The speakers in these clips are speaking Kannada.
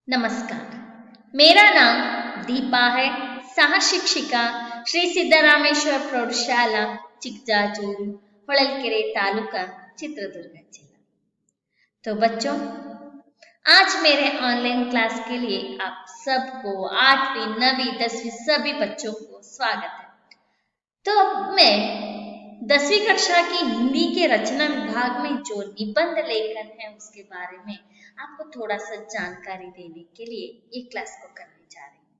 नमस्कार, मेरा नाम दीपा है, सह शिक्षिका श्री सिद्धरामेश्वर प्रौढ़शाला चिकजाजूरू ಹೊಳಲ್ಕೆರೆ तालुका चित्रदुर्ग जिला। तो बच्चों, आज मेरे ऑनलाइन क्लास के लिए आप सबको 8वीं 9वीं 10वीं सभी बच्चों को स्वागत है। तो अब मैं 10वीं कक्षा की हिंदी के रचना विभाग में जो निबंध लेखन है उसके बारे में आपको थोड़ा सा जानकारी देने के लिए ये क्लास को करने जा रही हूँ।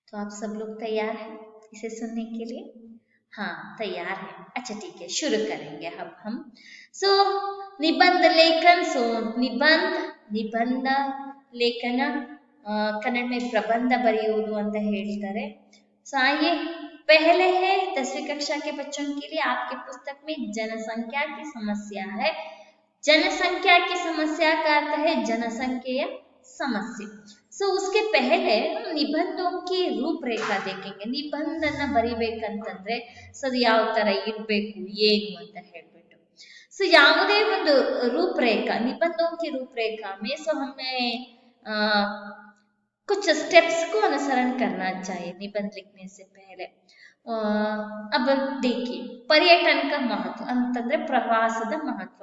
तो आप सब लोग तैयार हैं इसे सुनने के लिए? हाँ, तैयार है। अच्छा ठीक है, शुरू करेंगे अब हम। निबंध लेखन, निबंध निबंಧ लेखन कन्नड़ में प्रबंध बರೆಯುವುದು ಅಂತ ಹೇಳ್ತಾರೆ। आइए, पहले है 10वीं कक्षा के बच्चों के लिए आपके पुस्तक में जनसंख्या की समस्या है। जनसंख्या की समस्या का अर्थ है जनसंख्यೆಯ समस्या। उसके पहले हम निबंधों की रूपरेखा देखेंगे। निबंधನ ಬರಿಬೇಕಂತಂದ್ರೆ ಅದು ಯಾವ ತರ ಇರಬೇಕು ಏನು ಅಂತ ಹೇಳ್ಬಿಟ್ಟು ಯಾವುದೇ ಒಂದು ರೂಪರೇಖಾ निबंधों की रूपरेखा में हमें कुछ स्टेप्स को अनुसरण करना चाहिए निबंध लिखने से पहले। अब देखिए, पर्यटन का महत्व ಅಂತಂದ್ರೆ ಪ್ರವಾಸದ ಮಹತ್ವ।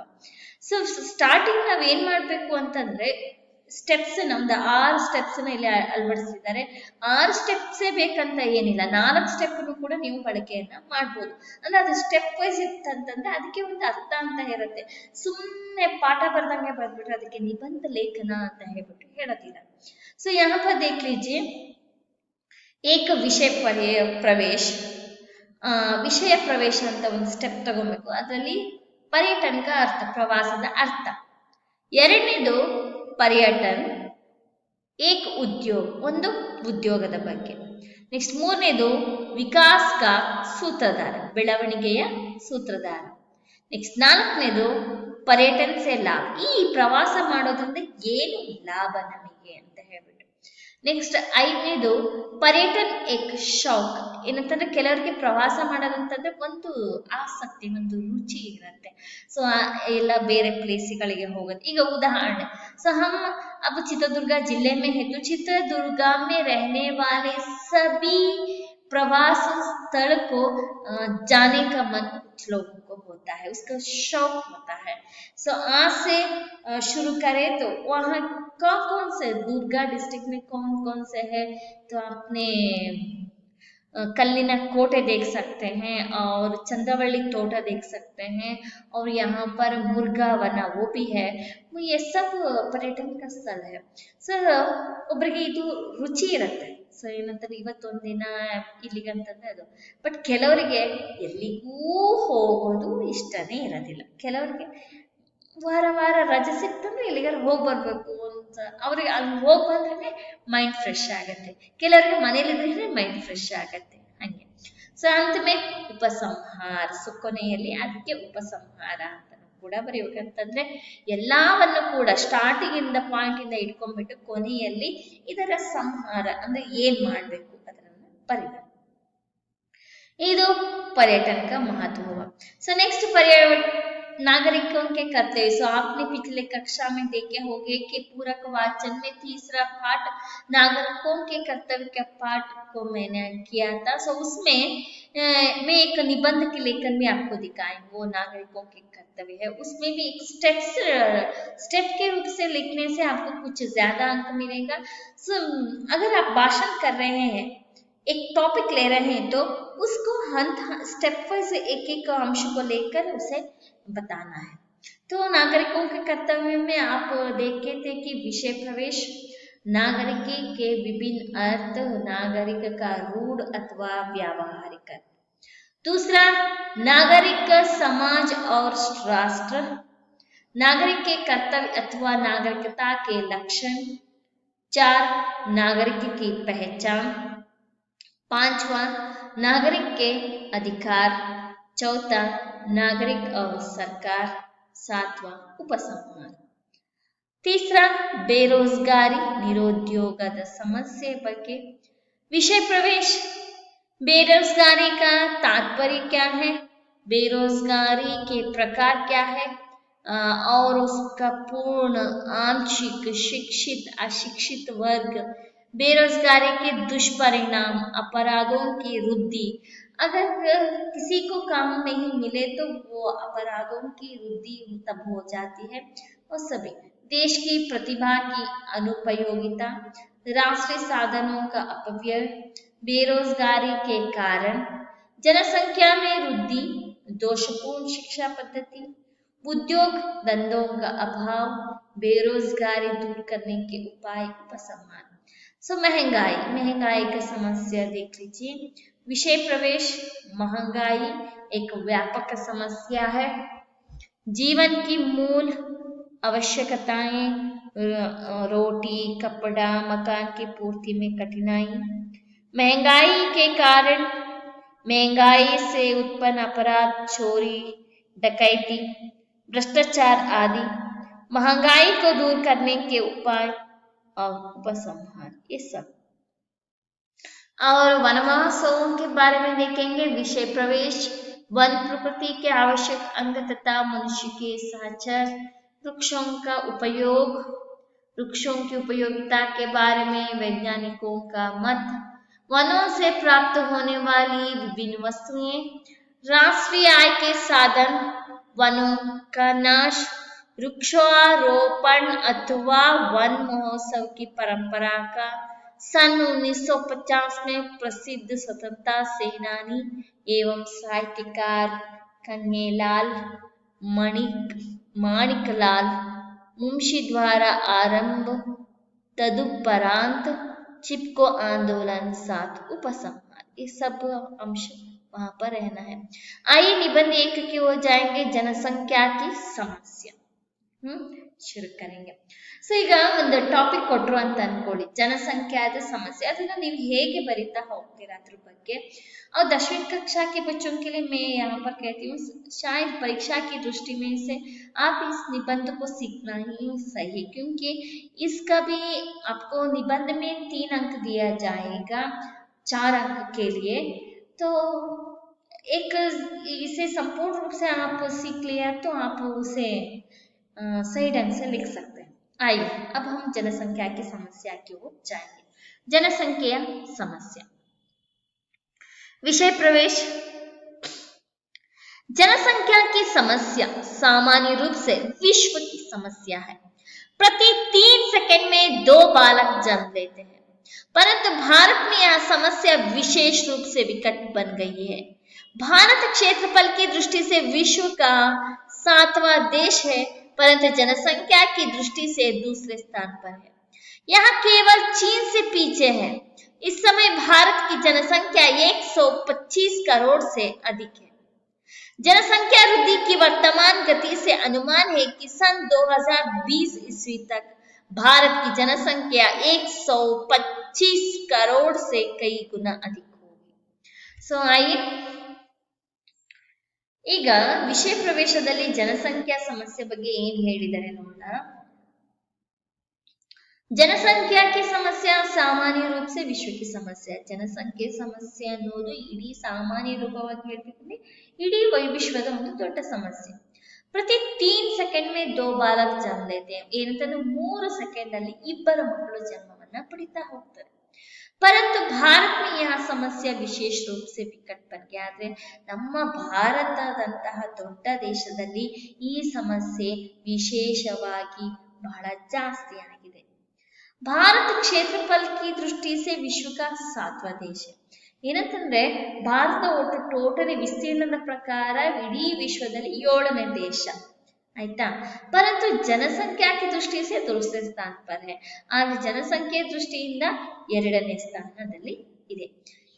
ಸ್ಟಾರ್ಟಿಂಗ್ ನಾವ್ ಏನ್ ಮಾಡ್ಬೇಕು ಅಂತಂದ್ರೆ ಸ್ಟೆಪ್ಸ್ ನಮ್ದು 6 ಸ್ಟೆಪ್ಸ್ ಇಲ್ಲಿ ಅಳವಡಿಸಿದ್ದಾರೆ। 6 ಸ್ಟೆಪ್ಸ್ ಬೇಕಂತ ಏನಿಲ್ಲ, 4 ಸ್ಟೆಪ್ ಕೂಡ ನೀವು ಬಳಕೆಯನ್ನ ಮಾಡ್ಬೋದು। ಅಂದ್ರೆ ಅದು ಸ್ಟೆಪ್ ವೈಸ್ ಇತ್ತಂತಂದ್ರೆ ಅದಕ್ಕೆ ಒಂದು ಅರ್ಥ ಅಂತ ಇರುತ್ತೆ। ಸುಮ್ಮನೆ ಪಾಠ ಬರ್ದಂಗೆ ಬರ್ಬಿಟ್ರೆ ಅದಕ್ಕೆ ನಿಬಂಧ ಲೇಖನ ಅಂತ ಹೇಳ್ಬಿಟ್ಟು ಹೇಳೋದಿಲ್ಲ। यहाँ पर देख लीजिए, एक विषय प्रवेश ವಿಷಯ ಪ್ರವೇಶ ಅಂತ ಒಂದು ಸ್ಟೆಪ್ ತಗೋಬೇಕು। ಅದರಲ್ಲಿ ಪರ್ಯಟನದ ಅರ್ಥ, ಪ್ರವಾಸದ ಅರ್ಥ। ಎರಡನೇದು ಪರ್ಯಟನ್ ಏಕ್ ಉದ್ಯೋಗ, ಒಂದು ಉದ್ಯೋಗದ ಬಗ್ಗೆ। ನೆಕ್ಸ್ಟ್ ಮೂರನೇದು ವಿಕಾಸ್ ಕಾ ಸೂತ್ರಧಾರ, ಬೆಳವಣಿಗೆಯ ಸೂತ್ರಧಾರ। ನೆಕ್ಸ್ಟ್ ನಾಲ್ಕನೇದು ಪರ್ಯಟನ್ ಸೆ ಲಾಭ, ಈ ಪ್ರವಾಸ ಮಾಡೋದ್ರಿಂದ ಏನು ಲಾಭ ನಮಗೆ ಅಂತ ಹೇಳ್ಬಿಟ್ಟು। ನೆಕ್ಸ್ಟ್ ಐದನೇದು ಪರ್ಯಟನ್ ಏಕ್ ಶೌಕ್, ಏನಂತಂದ್ರೆ ಕೆಲವರಿಗೆ ಪ್ರವಾಸ ಮಾಡೋದಂತಂದ್ರೆ ಒಂದು ಆಸಕ್ತಿ, ಒಂದು ರುಚಿ ಇರುತ್ತೆ। ಎಲ್ಲ ಬೇರೆ ಪ್ಲೇಸ್ಗಳಿಗೆ ಹೋಗೋದು। ಈಗ ಉದಾಹರಣೆ, हम अब चित्रदुर्गा जिले में है तो चित्रदुर्गा में रहने वाले सभी प्रवास स्थल को जाने का मन कुछ लोगों को होता है, उसका शौक होता है। आज से शुरू करें तो वहाँ कौन से दुर्गा डिस्ट्रिक्ट में कौन कौन से है, तो आपने कल्लिन कोटे देख सकते हैं और चंद्रवಳ್ಳಿ तोಟ देख सकते हैं, और यहाँ पर मुर्गा वना वो भी है। ये सब पर्यटन का स्थल है। ಒಬ್ಬರಿಗೆ ಇದು ರುಚಿ ಇರುತ್ತೆ। ಏನಂತಾರೆ ಇವತ್ತೊಂದು ದಿನ ಇಲ್ಲಿಗಂತಂದ್ರೆ ಅದು, ಬಟ್ ಕೆಲವರಿಗೆ ಎಲ್ಲಿಗೂ ಹೋಗೋದು ಇಷ್ಟನೇ ಇರೋದಿಲ್ಲ। ಕೆಲವರಿಗೆ ವಾರ ವಾರ ರಜೆ ಸಿಕ್ತಂದ್ರೆ ಎಲ್ಲಿಗಾರ ಹೋಗಿ ಬರ್ಬೇಕು ಅಂತ, ಅವ್ರಿಗೆ ಅಲ್ಲಿ ಹೋಗಿ ಬಂದ್ರೆ ಮೈಂಡ್ ಫ್ರೆಶ್ ಆಗತ್ತೆ। ಕೆಲವರಿಗೆ ಮನೇಲಿದ್ರೆ ಮೈಂಡ್ ಫ್ರೆಶ್ ಆಗತ್ತೆ ಹಂಗೆ। ಅಂತ ಮೇ ಉಪಸಂಹಾರ, ಕೊನೆಯಲ್ಲಿ ಅದಕ್ಕೆ ಉಪಸಂಹಾರ ಅಂತ ಕೂಡ ಬರೆಯಬೇಕಂತಂದ್ರೆ ಎಲ್ಲವನ್ನು ಕೂಡ ಸ್ಟಾರ್ಟಿಂಗ್ ಇಂದ ಪಾಯಿಂಟ್ ಇಂದ ಇಟ್ಕೊಂಡ್ಬಿಟ್ಟು ಕೊನೆಯಲ್ಲಿ ಇದರ ಸಂಹಾರ ಅಂದ್ರೆ ಏನ್ ಮಾಡ್ಬೇಕು ಅದನ್ನ ಬರೀಬೇಕು। ಇದು पर्यटन का महत्व हुआ। नेक्स्ट नागरिकों के कर्तव्य। आपने पिछले कक्षा में देखे होंगे कि पूरक वाचन में तीसरा पाठ नागरिकों के कर्तव्य के पाठ को मैंने किया था। उसमें मैं एक निबंध के लेखन में आपको दिखाएंगे, वो नागरिकों के कर्तव्य है। उसमें भी एक स्टेप के रूप से लिखने से आपको कुछ ज्यादा अंक मिलेगा। अगर आप भाषण कर रहे हैं, एक टॉपिक ले रहे हैं, तो उसको स्टेप वाइज एक एक अंश को लेकर उसे बताना है। तो नागरिकों के कर्तव्य में आप देखते थे कि विषय प्रवेश, नागरिक के विभिन्न अर्थ, नागरिक का रूढ़ अथवा व्यावहारिक। दूसरा, नागरिक समाज और राष्ट्र, नागरिक के कर्तव्य अथवा नागरिकता के लक्षण। 4, नागरिक की पहचान। 5वां, नागरिक के अधिकार। 4था, नागरिक और सरकार। 7वां, उपसंहार। तीसरा, बेरोजगारी निरुद्योगದ ಸಮಸ್ಯೆ ಬಗ್ಗೆ। विषय प्रवेश, बेरोजगारी का तात्पर्य क्या है, बेरोजगारी के प्रकार क्या है, और उसका पूर्ण आंशिक शिक्षित अशिक्षित वर्ग, बेरोजगारी के दुष्परिणाम, अपराधों की वृद्धि। अगर किसी को काम नहीं मिले तो वो अपराधों की वृद्धि तब हो जाती है। और सभी देश की प्रतिभा की अनुपयोगिता, राष्ट्रीय साधनों का अपव्यय, बेरोजगारी के कारण, जनसंख्या में वृद्धि, दोषपूर्ण शिक्षा पद्धति, उद्योग धंधों का अभाव, बेरोजगारी दूर करने के उपाय, उपसंहार। महंगाई, महंगाई का समस्या देख लीजिए। विषय प्रवेश, महंगाई एक व्यापक समस्या है। जीवन की मूल आवश्यकताएं, रोटी, कपड़ा, मकान की पूर्ति में कठिनाई, महंगाई के कारण, महंगाई से उत्पन्न अपराध, चोरी, डकैती, भ्रष्टाचार आदि, महंगाई को दूर करने के उपाय और उपसंहार, ये सब। और वन महोत्सवों के बारे में देखेंगे। विषय प्रवेश, वन प्रकृति के आवश्यक अंग तथा मनुष्य के सहचर, वृक्षों का उपयोग, वृक्षों की उपयोगिता के बारे में वैज्ञानिकों का मत, वनों से प्राप्त होने वाली विभिन्न वस्तुएं, राष्ट्रीय आय के साधन, वनों का नाश, वृक्षारोपण अथवा वन महोत्सव की परंपरा का सन 1950 में प्रसिद्ध स्वतंत्रता सेनानी एवं साहित्यकार कन्हैयालाल माणिकलाल मुंशी द्वारा आरंभ, तदुपरांत चिपको आंदोलन, साथ उपसंहार, ये सब अंश वहां पर रहना है। आइए निबंध 1 की ओर जाएंगे, जनसंख्या की समस्या। ಶುರು ಕರೆಂಗೆ. ಸೊ ಈಗ ಒಂದು ಟಾಪಿಕ್ ಕೊಟ್ರು ಅಂತ ಅನ್ಕೊಳ್ಳಿ, ಜನಸಂಖ್ಯಾದ ಸಮಸ್ಯೆ, ಅದನ್ನ ನೀವು ಹೇಗೆ ಬರಿತಾ ಹೋಗ್ತೀರಾ ಅದ್ರ ಬಗ್ಗೆ। और 10वीं कक्षा के बच्चों के लिए मैं यहाँ पर कहती हूँ, शायद परीक्षा की दृष्टि में से आप इस निबंध को सीखना ही सही, क्योंकि इसका भी आपको निबंध में 3 अंक दिया जाएगा 4 अंक के लिए। तो एक इसे संपूर्ण रूप से आप सीख लिया तो आप उसे सही ढंग से लिख सकते हैं। आइए अब हम जनसंख्या की समस्या की ओर जाएंगे। जनसंख्या समस्या, विषय प्रवेश। जनसंख्या की समस्या सामान्य रूप से विश्व की समस्या है। प्रति 3 सेकंड में 2 बालक जन्म लेते हैं, परंतु भारत में यह समस्या विशेष रूप से विकट बन गई है। भारत क्षेत्रफल की दृष्टि से विश्व का 7वां देश है, परंतु जनसंख्या की दृष्टि से दूसरे स्थान पर है। यह केवल चीन से पीछे है। इस समय भारत की जनसंख्या 125 करोड़ से अधिक है। जनसंख्या वृद्धि की वर्तमान गति से अनुमान है कि सन 2020 ईस्वी तक भारत की जनसंख्या 125 करोड़ से कई गुना अधिक होगी। सो आइए ಈಗ ವಿಷಯ ಪ್ರವೇಶದಲ್ಲಿ ಜನಸಂಖ್ಯಾ ಸಮಸ್ಯೆ ಬಗ್ಗೆ ಏನು ಹೇಳಿದ್ದಾರೆ ನೋಡೋಣ। ಜನಸಂಖ್ಯಾ की समस्या सामान्य रूप से विश्व की समस्या। ಜನಸಂಖ್ಯೆ ಸಮಸ್ಯೆ ಅನ್ನೋದು ಇಡೀ ಸಾಮಾನ್ಯ ರೂಪವಾಗಿ ಹೇಳ್ಬೇಕಂದ್ರೆ ಇಡೀ ವಿಶ್ವದ ಒಂದು ದೊಡ್ಡ ಸಮಸ್ಯೆ। ಪ್ರತಿ 3 ಸೆಕೆಂಡ್ में 2 ಬಾಲಕ ಜನ್ಮ लेते हैं, ಏನಂತಂದ್ರೆ 3 ಸೆಕೆಂಡ್ ಅಲ್ಲಿ 2 ಮಕ್ಕಳು ಜನ್ಮವನ್ನ ಪಡಿತಾ ಹೋಗ್ತಾರೆ। परंतु भारत में यह समस्या विशेष रूप से विकट बन गया। ಆದ್ರೆ ನಮ್ಮ ಭಾರತದಂತಹ ದೊಡ್ಡ ದೇಶದಲ್ಲಿ ಈ ಸಮಸ್ಯೆ ವಿಶೇಷವಾಗಿ ಬಹಳ ಜಾಸ್ತಿ ಆಗಿದೆ। ಭಾರತ क्षेत्रफल की दृष्टि से विश्व का 7वां देश है। ಏನಂತಂದ್ರೆ ಭಾರತ ಒಟ್ಟು ಟೋಟಲಿ ವಿಸ್ತೀರ್ಣದ ಪ್ರಕಾರ ಇಡೀ ವಿಶ್ವದಲ್ಲಿ 7ನೇ ದೇಶ ಆಯ್ತಾ, परंतु जनसंख्या की दृष्टि से दूसरे स्थान पर है। ಆದ್ರೆ ಜನಸಂಖ್ಯೆ ದೃಷ್ಟಿಯಿಂದ 2ನೇ ಸ್ಥಾನದಲ್ಲಿ ಇದೆ।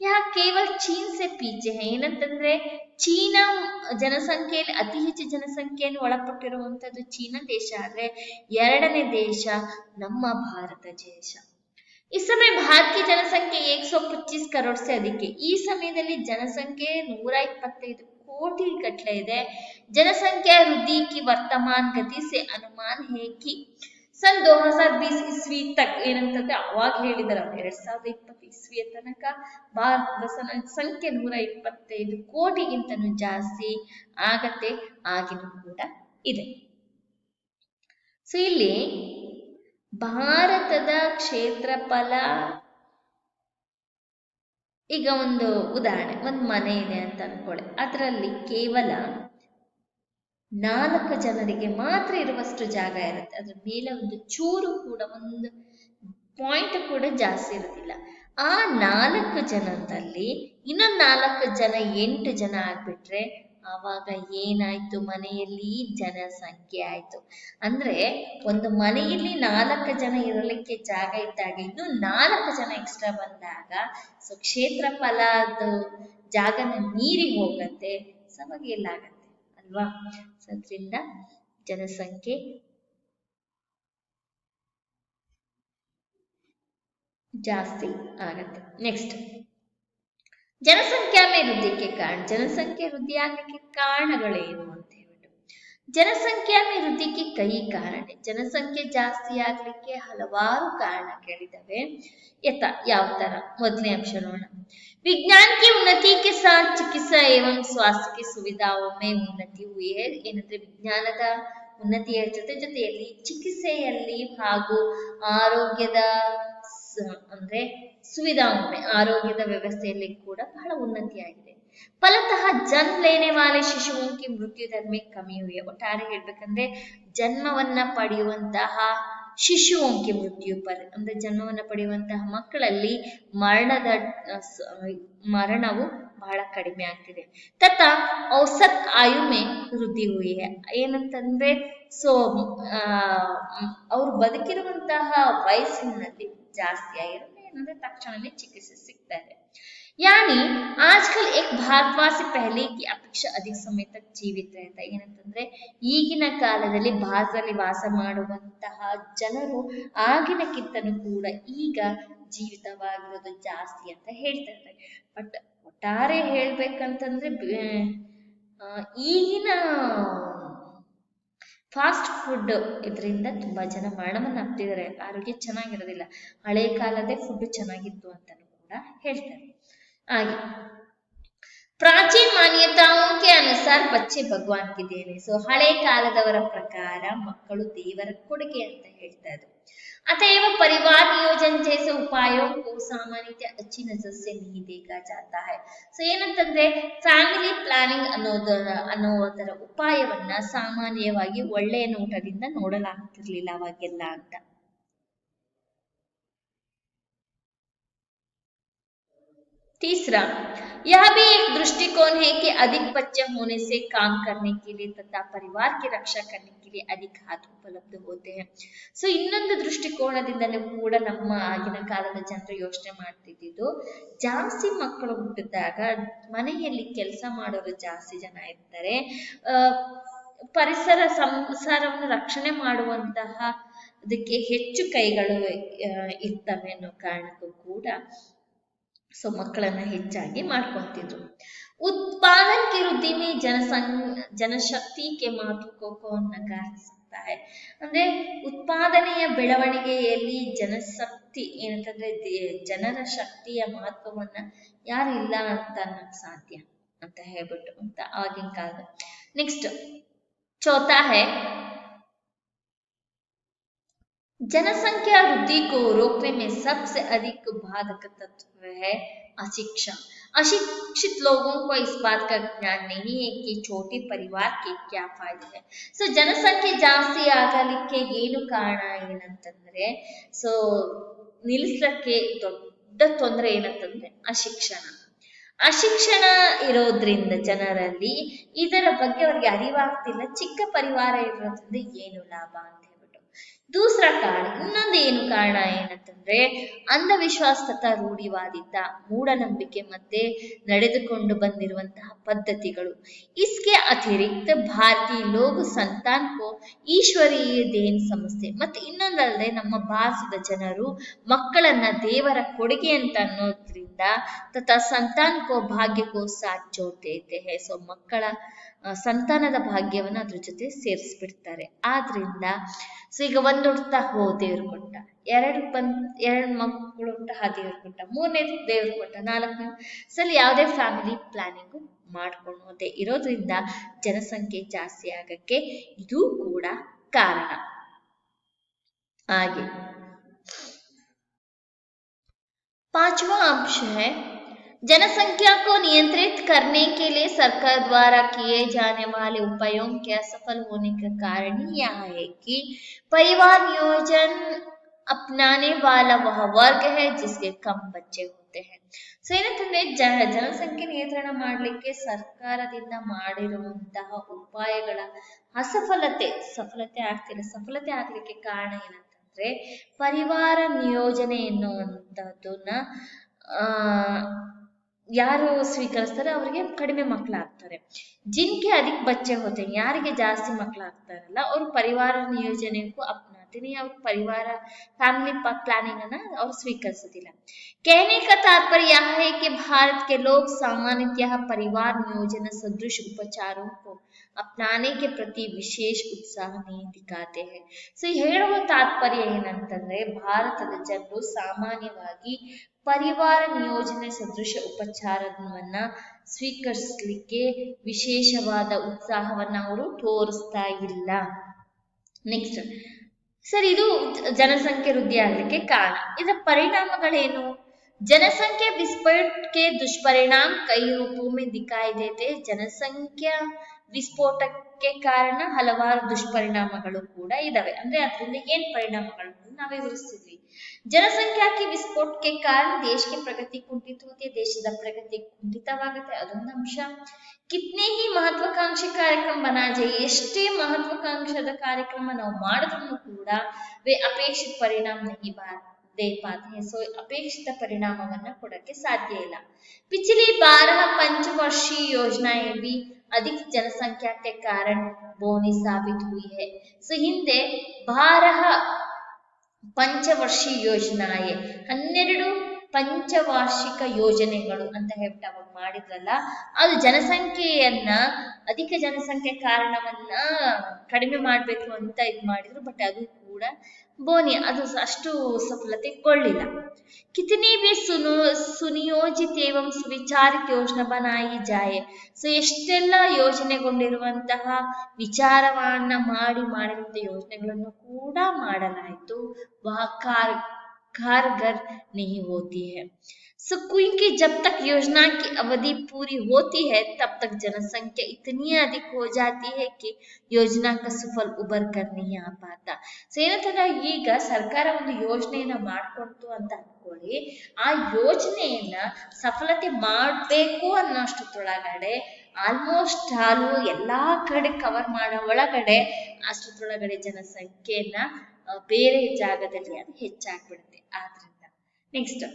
यह केवल चीन से पीछे है। ಏನಂತಂದ್ರೆ ಚೀನಾ ಜನಸಂಖ್ಯೆಯಲ್ಲಿ ಅತಿ ಹೆಚ್ಚು ಜನಸಂಖ್ಯೆಯನ್ನು ಒಳಪಟ್ಟಿರುವಂತದ್ದು ಚೀನಾ ದೇಶ, ಆದ್ರೆ 2ನೇ ದೇಶ ನಮ್ಮ ಭಾರತ ದೇಶ। इस समय भारत की जनसंख्या 125 करोड़ से अधिक है। ಈ ಸಮಯದಲ್ಲಿ ಜನಸಂಖ್ಯೆ 125 कोटि गठले ಇದೆ। जनसंख्या वृद्धि की वर्तमान गति से अनुमान है कि सन 2020 ईस्वी तक ಏನಂತಂದ್ರೆ ಅವಾಗ ಹೇಳಿದಾರೆ 2020 ಇಸ್ವಿಯ ತನಕ ಭಾರತದ ಸಂಖ್ಯೆ 125 ಕೋಟಿಗಿಂತನೂ ಜಾಸ್ತಿ ಆಗತ್ತೆ, ಆಗಿನೂ ಕೂಡ ಇದೆ। ಸೊ ಇಲ್ಲಿ ಭಾರತದ ಕ್ಷೇತ್ರಫಲ, ಈಗ ಒಂದು ಉದಾಹರಣೆ, ಒಂದು ಮನೆ ಇದೆ ಅಂತ ಅನ್ಕೊಳ್ಳಿ, ಅದರಲ್ಲಿ ಕೇವಲ 4 ಜನರಿಗೆ ಮಾತ್ರ ಇರುವಷ್ಟು ಜಾಗ ಇರುತ್ತೆ. ಅದ್ರ ಮೇಲೆ ಒಂದು ಚೂರು ಕೂಡ, ಒಂದು ಪಾಯಿಂಟ್ ಕೂಡ ಜಾಸ್ತಿ ಇರೋದಿಲ್ಲ. ಆ 4 ಜನದಲ್ಲಿ ಇನ್ನೊಂದು 4 ಜನ 8 ಜನ ಆಗ್ಬಿಟ್ರೆ ಆವಾಗ ಏನಾಯ್ತು, ಮನೆಯಲ್ಲಿ ಜನಸಂಖ್ಯೆ ಆಯ್ತು. ಅಂದ್ರೆ ಒಂದು ಮನೆಯಲ್ಲಿ 4 ಜನ ಇರಲಿಕ್ಕೆ ಜಾಗ ಇದ್ದಾಗ ಇನ್ನು 4 ಜನ ಎಕ್ಸ್ಟ್ರಾ ಬಂದಾಗ ಸೊ ಕ್ಷೇತ್ರಫಲದ ಜಾಗನ ಮೀರಿ ಹೋಗತ್ತೆ. ಸೊ ಅವಾಗ ಎಲ್ಲಾಗತ್ತೆ ಅಲ್ವಾ? ಸೊ ಅದರಿಂದ ಜನಸಂಖ್ಯೆ ಜಾಸ್ತಿ ಆಗತ್ತೆ. ನೆಕ್ಸ್ಟ್, ಜನಸಂಖ್ಯಾ में वृद्धि के कारण, ಜನಸಂಖ್ಯೆ ವೃದ್ಧಿ ಆಗಲಿಕ್ಕೆ ಕಾರಣಗಳೇನು ಅಂತ ಹೇಳ್ಬಿಟ್ಟು, ಜನಸಂಖ್ಯಾ में वृद्धि के कई कारण, ಜನಸಂಖ್ಯೆ ಜಾಸ್ತಿ ಆಗ್ಲಿಕ್ಕೆ ಹಲವಾರು ಕಾರಣಗಳಿದಾವೆ. ಯಾವ ತರ? ಮೊದಲನೇ ಅಂಶ ನೋಡೋಣ. विज्ञान की उन्नति के साथ चिकित्सा एवं स्वास्थ्य की सुविधाओं में उन्नति हुई है. ಏನಂದ್ರೆ ವಿಜ್ಞಾನದ ಉನ್ನತಿಯ ಜೊತೆಯಲ್ಲಿ ಚಿಕಿತ್ಸೆಯಲ್ಲಿ ಹಾಗೂ ಆರೋಗ್ಯದ ಅಂದ್ರೆ ಸುವಿಧಾओं, ಆರೋಗ್ಯದ ವ್ಯವಸ್ಥೆಯಲ್ಲಿ ಕೂಡ ಬಹಳ ಉನ್ನತಿಯಾಗಿದೆ. ಫಲತಃ ಜನ್ಮ ಲೇನೆ ವಾಲೆ ಶಿಶುओं की मृत्यु दर में कमी हुई है. ಒಟ್ಟಾರೆ ಹೇಳ್ಬೇಕಂದ್ರೆ ಜನ್ಮವನ್ನ ಪಡೆಯುವಂತಹ ಶಿಶುओं की मृत्यु पर, ಅಂದ್ರೆ ಜನ್ಮವನ್ನ ಪಡೆಯುವಂತಹ ಮಕ್ಕಳಲ್ಲಿ ಮರಣವು ಬಹಳ ಕಡಿಮೆ ಆಗ್ತಿದೆ. ತಥಾ ಔಸತ್ ಆಯು ಮೇ ವೃದ್ಧಿ ಹುಯಿ ಹೈ. ಏನಂತಂದ್ರೆ ಸೊ ಅವ್ರು ಬದುಕಿರುವಂತಹ ವಯಸ್ಸಿನಲ್ಲಿ ಜಾಸ್ತಿ ಆಗಿರುತ್ತೆ. ಏನಂದ್ರೆ ತಕ್ಷಣವೇ ಚಿಕಿತ್ಸೆ ಸಿಗ್ತಾ ಇದೆ. यानी आजकल एक भारतवासी पहले की अपेक्षा अधिक समय तक ಜೀವಿತ रहता. ಏನಂತಂದ್ರೆ ಈಗಿನ ಕಾಲದಲ್ಲಿ ಭಾರತದಲ್ಲಿ ವಾಸ ಮಾಡುವಂತಹ ಜನರು ಆಗಿನಕ್ಕಿಂತನೂ ಕೂಡ ಈಗ ಜೀವಿತವಾಗಿರೋದು ಜಾಸ್ತಿ ಅಂತ ಹೇಳ್ತಾ ಇದ್ದಾರೆ. ಬಟ್ ಒಟ್ಟಾರೆ ಹೇಳ್ಬೇಕಂತಂದ್ರೆ ಈಗಿನ ಫಾಸ್ಟ್ ಫುಡ್ ಇದರಿಂದ ತುಂಬಾ ಜನ ಮರಣವನ್ನ ಆಗ್ತಿದ್ದಾರೆ. ಆರೋಗ್ಯ ಚೆನ್ನಾಗಿರೋದಿಲ್ಲ. ಹಳೆ ಕಾಲದೇ ಫುಡ್ ಚೆನ್ನಾಗಿತ್ತು ಅಂತಾನು ಕೂಡ ಹೇಳ್ತಾರೆ. आगे, ಪ್ರಾಚೀನ ಮಾನ್ಯತಾओं के अनुसार बच्चे भगवान की देन है. ಸೊ ಹಳೆ ಕಾಲದವರ ಪ್ರಕಾರ ಮಕ್ಕಳು ದೇವರ ಕೊಡುಗೆ ಅಂತ ಹೇಳ್ತಾ ಇದ್ರು. अतएव परिवार नियोजन जैसे उपायों को सामान्यतः अच्छी नजर से नहीं देखा जाता है. ಸೊ ಏನಂತಂದ್ರೆ ಫ್ಯಾಮಿಲಿ ಪ್ಲಾನಿಂಗ್ ಅನ್ನೋದರ ಉಪಾಯವನ್ನ ಸಾಮಾನ್ಯವಾಗಿ ಒಳ್ಳೆಯ ನೋಟದಿಂದ ನೋಡಲಾಗ್ತಿರ್ಲಿಲ್ಲ ಅವಾಗೆಲ್ಲ ಅಂತ. तीसरा, यह भी एक दृष्टिकोण है कि अधिक बच्चे होने से काम करने के लिए तथा परिवार की रक्षा करने के लिए अधिक हाथ उपलब्ध होते हैं. ಸೊ ಇನ್ನೊಂದು ದೃಷ್ಟಿಕೋನದಿಂದಲೂ ಕೂಡ ನಮ್ಮ ಆಗಿನ ಕಾಲದ ಜನರು ಯೋಚನೆ ಮಾಡ್ತಿದ್ದು, ಜಾಸ್ತಿ ಮಕ್ಕಳು ಹುಟ್ಟಿದಾಗ ಮನೆಯಲ್ಲಿ ಕೆಲಸ ಮಾಡೋರು ಜಾಸ್ತಿ ಜನ ಇರ್ತಾರೆ. ಪರಿಸರ ಸಂಸಾರವನ್ನು ರಕ್ಷಣೆ ಮಾಡುವಂತಹ ಅದಕ್ಕೆ ಹೆಚ್ಚು ಕೈಗಳು ಇರ್ತವೆ ಅನ್ನೋ ಕಾರಣಕ್ಕೂ ಕೂಡ ಸೊ ಮಕ್ಕಳನ್ನ ಹೆಚ್ಚಾಗಿ ಮಾಡ್ಕೊಂತಿದ್ರು. उत्पादन की वृद्धि में ಜನಶಕ್ತಿ के महत्व को नकार सकता है. ಅಂದ್ರೆ ಉತ್ಪಾದನೆಯ ಬೆಳವಣಿಗೆಯಲ್ಲಿ ಜನಶಕ್ತಿ ಏನಂತಂದ್ರೆ ಜನರ ಶಕ್ತಿಯ ಮಹತ್ವವನ್ನ ಯಾರು ಇಲ್ಲ ಅಂತ ಅನ್ನಕ್ ಸಾಧ್ಯ ಅಂತ ಹೇಳ್ಬಿಟ್ಟು ಅಂತ ಆಗಿನ ಕಾಲದ. ನೆಕ್ಸ್ಟ್ ಚೌथा है, जनसंख्या वृद्धि को रोकने में सबसे अधिक बाधक तत्व है अशिक्षा. अशिक्षित लोगों को इस बात का ज्ञान नहीं है कि छोटे परिवार के क्या फायदे है. ಸೊ ಜನಸಂಖ್ಯೆ ಜಾಸ್ತಿ ಆಗಲಿಕ್ಕೆ ಏನು ಕಾರಣ ಏನಂತಂದ್ರೆ ಸೊ ನಿಲ್ಲಿಸಕ್ಕೆ ದೊಡ್ಡ ತೊಂದರೆ ಏನಂತಂದ್ರೆ ಅಶಿಕ್ಷಣ ಇರೋದ್ರಿಂದ ಜನರಲ್ಲಿ ಇದರ ಬಗ್ಗೆ ಅವ್ರಿಗೆ ಅರಿವಾಗ್ತಿಲ್ಲ. ಚಿಕ್ಕ ಪರಿವಾರ ಇರೋದ್ರಿಂದ ಏನು ಲಾಭ ಅಂತ ಹೇಳ್ಬಿಟ್ಟು. दूसरा ಕಾರಣ, ಇನ್ನೊಂದು ಏನು ಕಾರಣ ಏನಂತಂದ್ರೆ ಅಂಧವಿಶ್ವಾಸ ತಥಾ ರೂಢಿವಾದಿತ ಮೂಢನಂಬಿಕೆ ಮತ್ತೆ ನಡೆದುಕೊಂಡು ಬಂದಿರುವಂತಹ ಪದ್ಧತಿಗಳು. इसके अतिरिक्त भारतीय लोग संतान को ईश्वरीय देन समझते. ಮತ್ತೆ ಇನ್ನೊಂದಲ್ಲದೆ ನಮ್ಮ ಭಾರತದ ಜನರು ಮಕ್ಕಳನ್ನ ದೇವರ ಕೊಡುಗೆ ಅಂತ ಅನ್ನೋದ್ರಿಂದ ತಥಾ ಸಂತಾನ ಕೋ ಭಾಗ್ಯ ಕೋ ಸಾಥ್ ಜೋಡ್ತೆ ಹೈ. ಸೊ ಮಕ್ಕಳ ಸಂತಾನದ ಭಾಗ್ಯವನ್ನ ಅದ್ರ ಜೊತೆ ಸೇರಿಸ್ಬಿಡ್ತಾರೆ. ಆದ್ರಿಂದ ಸೊ ಈಗ ಒಂದು ಹುಡ್ತಾ ದೇವ್ರು ಕೊಟ್ಟ, ಎರಡು ಮಕ್ಕಳು ಹುಟ್ಟ ದೇವ್ರು ಕೊಟ್ಟ, ಮೂರನೇದು ದೇವ್ರು ಕೊಟ್ಟ, ನಾಲ್ಕನೇ ಸಲ ಯಾವುದೇ ಫ್ಯಾಮಿಲಿ ಪ್ಲಾನಿಂಗು ಮಾಡ್ಕೊಳ್ಳೋದೇ ಇರೋದ್ರಿಂದ ಜನಸಂಖ್ಯೆ ಜಾಸ್ತಿ ಆಗಕ್ಕೆ ಇದು ಕೂಡ ಕಾರಣ. आगे 5वां अंश है, जनसंख्या को नियंत्रित करने के लिए सरकार द्वारा किए जाने वाले उपायों के असफल होने का कारण यह है कि परिवार नियोजन अपनाने वाला वह वर्ग है जिसके कम बच्चे होते हैं. ಸೊ ಏನಂತಂದ್ರೆ ಜನಸಂಖ್ಯೆ ನಿಯಂತ್ರಣ ಮಾಡಲಿಕ್ಕೆ ಸರ್ಕಾರದಿಂದ ಮಾಡಿರುವಂತಹ ಉಪಾಯಗಳ ಸಫಲತೆ ಆಗ್ಲಿಕ್ಕೆ ಕಾರಣ ಏನಂತಂದ್ರೆ ಪರಿವಾರ ನಿಯೋಜನೆ ಎನ್ನುವಂತಹದ್ದನ್ನ ಯಾರು ಸ್ವೀಕರಿಸ್ತಾರೆ ಅವರಿಗೆ ಕಡಿಮೆ ಮಕ್ಕಳಾಗ್ತಾರೆ. ಜಿನ್ಕೆ ಅಧಿಕ ಬಚ್ಚೆ ಹೋತೆ, ಯಾರಿಗೆ ಜಾಸ್ತಿ ಮಕ್ಕಳಾಗ್ತಾರಲ್ಲ ಅವರು ಪರಿವಾರ ನಿಯೋಜನೆಗೂ अपनाते नहीं, ಅವ್ರ ಪರಿವಾರ फैमिली प्लानिंग ಅನ್ನ ಅವ್ರು ಸ್ವೀಕರಿಸೋದಿಲ್ಲ. कहने का तात्पर्य यह है कि भारत के लोग सामान्यतः परिवार नियोजन सदृश उपचारों को अपनाने के प्रति विशेष उत्साह नहीं दिखाते हैं. ಸೊ ಹೇಳುವ ತಾತ್ಪರ್ಯ ಏನಂತಂದ್ರೆ ಭಾರತದ ಜನರು ಸಾಮಾನ್ಯವಾಗಿ ಪರಿವಾರ ನಿಯೋಜನೆ ಸದೃಶ ಉಪಚಾರವನ್ನ ಸ್ವೀಕರಿಸಲಿಕ್ಕೆ ವಿಶೇಷವಾದ ಉತ್ಸಾಹವನ್ನ ಅವರು ತೋರಿಸ್ತಾ ಇಲ್ಲ. ನೆಕ್ಸ್ಟ್ ಸರ್, ಇದು ಜನಸಂಖ್ಯೆ ವೃದ್ಧಿ ಆಗ್ಲಿಕ್ಕೆ ಕಾರಣ. ಇದರ ಪರಿಣಾಮಗಳೇನು? जनसंख्या विस्फोट के दुष्परिणाम कई रूपों में दिखाई देते. ಜನಸಂಖ್ಯಾ ವಿಸ್ಫೋಟಕ್ಕೆ ಕಾರಣ ಹಲವಾರು ದುಷ್ಪರಿಣಾಮಗಳು ಕೂಡ ಇದಾವೆ. ಅಂದ್ರೆ ಅದರಿಂದ ಏನ್ ಪರಿಣಾಮಗಳು ನಾವೇ ವಿವರಿಸ್ತಿದ್ವಿ. जनसंख्या के विस्फोट के कारण देश की प्रगति कुंठित होती है, ದೇಶದ ಪ್ರಗತಿ ಕುಂಠಿತವಾಗುತ್ತೆ, ಅದೊಂದು ಅಂಶ. कितने ही महत्वाकांक्षी कार्यक्रम बनाए जाए, ಎಷ್ಟೇ ಮಹತ್ವಾಕಾಂಕ್ಷದ ಕಾರ್ಯಕ್ರಮ ನಾವು ಮಾಡಿದ್ರು ಕೂಡ वे अपेक्षित परिणाम नहीं दे पाते हैं. सो अपेक्षित परिणामवನ್ನ ಕೊಡಕ್ಕೆ ಸಾಧ್ಯ ಇಲ್ಲ. पिछली 12 पंचवर्षीय योजनाएं भी अधिक जनसंख्या के कारण बोनी साबित हुई है. सो ಹಿಂದೆ 12 ಪಂಚವರ್ಷೀಯ ಯೋಜನಾಯೆ 12 ಪಂಚವಾರ್ಷಿಕ ಯೋಜನೆಗಳು ಅಂತ ಹೇಳ್ಬಿಟ್ಟು ಅವಾಗ ಮಾಡಿದ್ರಲ್ಲ, ಅದು ಜನಸಂಖ್ಯೆಯನ್ನ ಅಧಿಕ ಜನಸಂಖ್ಯೆ ಕಾರಣವನ್ನ ಕಡಿಮೆ ಮಾಡ್ಬೇಕು ಅಂತ ಇದು ಮಾಡಿದ್ರು. ಬಟ್ ಅದು ಕೂಡ ಬೋನಿ ಅದು ಅಷ್ಟು ಸಫಲತೆಗೊಳ್ಳಿಲ್ಲ. कितनी भी सुनियोजित एवं सुविचारित योजना बनाई जाए, ಸೊ ಎಷ್ಟೆಲ್ಲ ಯೋಜನೆಗೊಂಡಿರುವಂತಹ ವಿಚಾರವನ್ನ ಮಾಡಿರುವಂತಹ ಯೋಜನೆಗಳನ್ನು ಕೂಡ ಮಾಡಲಾಯಿತು, वह कारगर नहीं होती है. सो क्योंकि जब तक योजना की अवधि पूरी होती है तब तक जनसंख्या इतनी अधिक हो जाती है कि ಯೋಜನಾ का सफल उबर कर नहीं आ पाता. ಸೊ ಏನಂತಂದ್ರೆ ಈಗ ಸರ್ಕಾರ ಒಂದು ಯೋಜನೆಯನ್ನ ಮಾಡ್ಕೊಳ್ತು ಅಂತ ಅನ್ಕೊಳ್ಳಿ, ಆ ಯೋಜನೆಯನ್ನ ಸಫಲತೆ ಮಾಡ್ಬೇಕು ಅನ್ನೋಷ್ಟೊಳಗಡೆ ಆಲ್ಮೋಸ್ಟ್ ಹಾಲು ಎಲ್ಲಾ ಕಡೆ ಕವರ್ ಮಾಡೋ ಒಳಗಡೆ ಅಷ್ಟೊಳಗಡೆ ಜನಸಂಖ್ಯೆಯನ್ನ ಬೇರೆ ಜಾಗದಲ್ಲಿ ಅದು ಹೆಚ್ಚಾಗ್ಬಿಡುತ್ತೆ. ಆದ್ರಿಂದ ನೆಕ್ಸ್ಟ್